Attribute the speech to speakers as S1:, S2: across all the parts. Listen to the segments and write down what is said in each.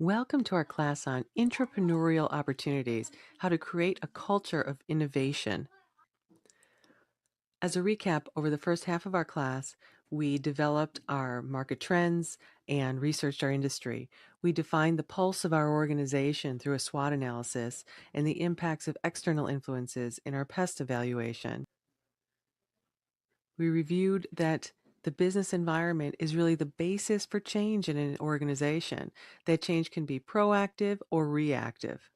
S1: Welcome to our class on Intrapreneurial Opportunities, how to create a culture of innovation. As a recap, over the first half of our class, we developed our market trends and researched our industry. We defined the pulse of our organization through a SWOT analysis and the impacts of external influences in our pest evaluation. We reviewed that the business environment is really the basis for change in an organization, that change can be proactive or reactive.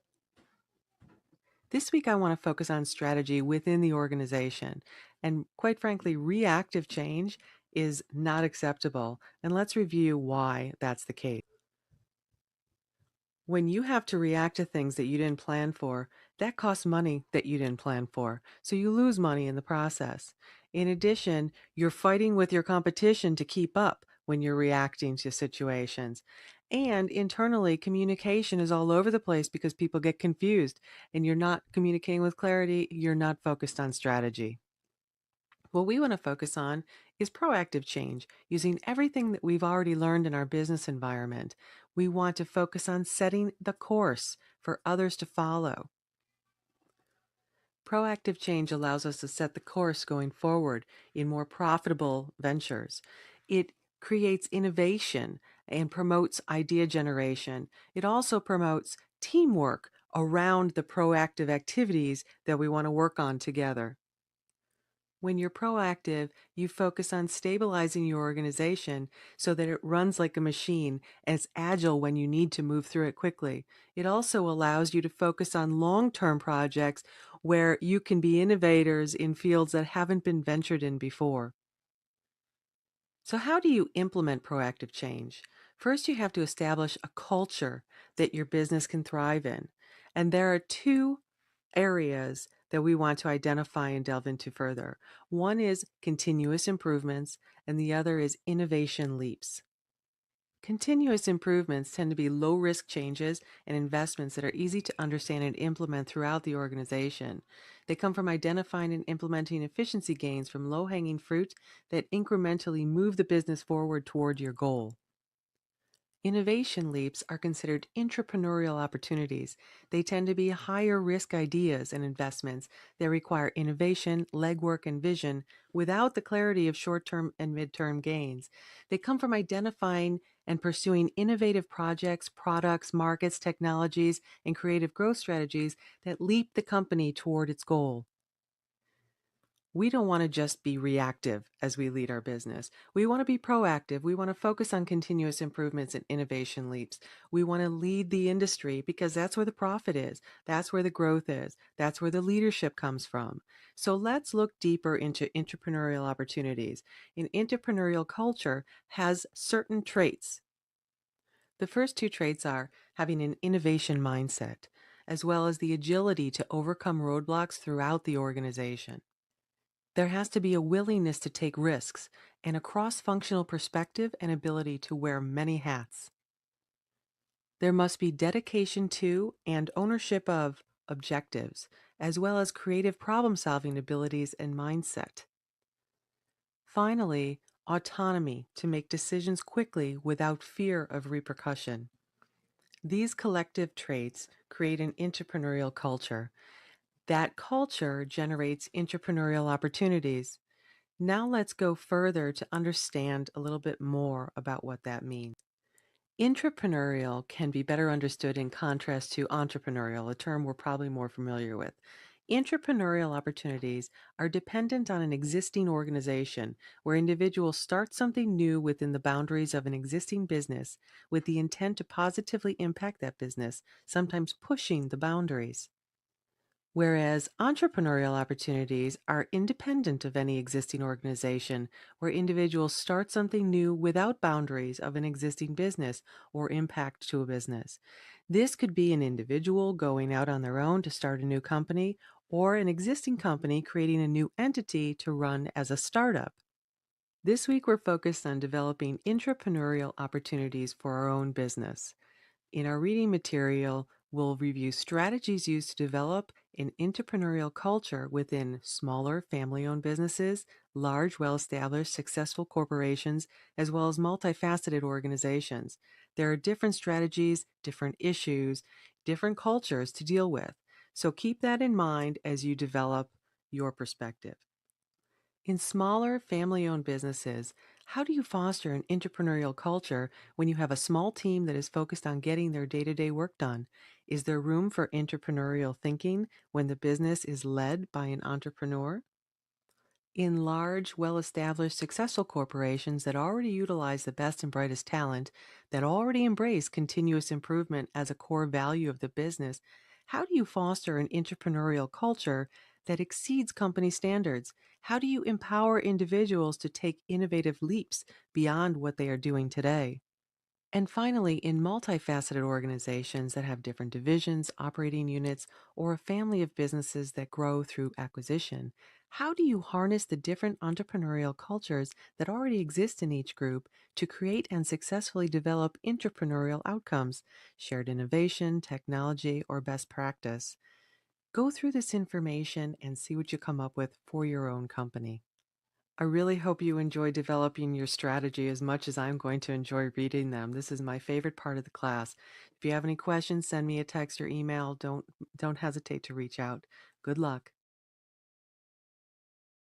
S1: This week, I want to focus on strategy within the organization. And quite frankly, reactive change is not acceptable. And let's review why that's the case. When you have to react to things that you didn't plan for, that costs money that you didn't plan for. So you lose money in the process. In addition, you're fighting with your competition to keep up when you're reacting to situations. And internally, communication is all over the place because people get confused and you're not communicating with clarity, you're not focused on strategy. What we want to focus on is proactive change, using everything that we've already learned in our business environment. We want to focus on setting the course for others to follow. Proactive change allows us to set the course going forward in more profitable ventures. It creates innovation and promotes idea generation. It also promotes teamwork around the proactive activities that we want to work on together. When you're proactive, you focus on stabilizing your organization so that it runs like a machine and it's agile when you need to move through it quickly. It also allows you to focus on long-term projects where you can be innovators in fields that haven't been ventured in before. So, how do you implement proactive change? First, you have to establish a culture that your business can thrive in. And there are two areas that we want to identify and delve into further. One is continuous improvements, and the other is innovation leaps. Continuous improvements tend to be low risk changes and investments that are easy to understand and implement throughout the organization. They come from identifying and implementing efficiency gains from low hanging fruit that incrementally move the business forward toward your goal. Innovation leaps are considered intrapreneurial opportunities. They tend to be higher risk ideas and investments that require innovation, legwork, and vision without the clarity of short term and mid-term gains. They come from identifying and pursuing innovative projects, products, markets, technologies, and creative growth strategies that leap the company toward its goal. We don't want to just be reactive as we lead our business. We want to be proactive. We want to focus on continuous improvements and innovation leaps. We want to lead the industry because that's where the profit is. That's where the growth is. That's where the leadership comes from. So let's look deeper into entrepreneurial opportunities. An entrepreneurial culture has certain traits. The first two traits are having an innovation mindset, as well as the agility to overcome roadblocks throughout the organization. There has to be a willingness to take risks and a cross-functional perspective and ability to wear many hats. There must be dedication to and ownership of objectives, as well as creative problem-solving abilities and mindset. Finally, autonomy to make decisions quickly without fear of repercussion. These collective traits create an entrepreneurial culture. That culture generates entrepreneurial opportunities. Now let's go further to understand a little bit more about what that means. Intrapreneurial can be better understood in contrast to entrepreneurial, a term we're probably more familiar with. Intrapreneurial opportunities are dependent on an existing organization where individuals start something new within the boundaries of an existing business with the intent to positively impact that business, sometimes pushing the boundaries. Whereas entrepreneurial opportunities are independent of any existing organization, where individuals start something new without boundaries of an existing business or impact to a business. This could be an individual going out on their own to start a new company, or an existing company creating a new entity to run as a startup. This week, we're focused on developing intrapreneurial opportunities for our own business. In our reading material, we'll review strategies used to develop an entrepreneurial culture within smaller family-owned businesses, large, well-established, successful corporations, as well as multifaceted organizations. There are different strategies, different issues, different cultures to deal with. So keep that in mind as you develop your perspective. In smaller family owned businesses, how do you foster an entrepreneurial culture when you have a small team that is focused on getting their day to day work done? Is there room for entrepreneurial thinking when the business is led by an entrepreneur? In large, well established, successful corporations that already utilize the best and brightest talent, that already embrace continuous improvement as a core value of the business, how do you foster an entrepreneurial culture that exceeds company standards? How do you empower individuals to take innovative leaps beyond what they are doing today? And finally, in multifaceted organizations that have different divisions, operating units, or a family of businesses that grow through acquisition, how do you harness the different entrepreneurial cultures that already exist in each group to create and successfully develop entrepreneurial outcomes, shared innovation, technology, or best practice? Go through this information and see what you come up with for your own company. I really hope you enjoy developing your strategy as much as I'm going to enjoy reading them. This is my favorite part of the class. If you have any questions, send me a text or email. Don't hesitate to reach out. Good luck.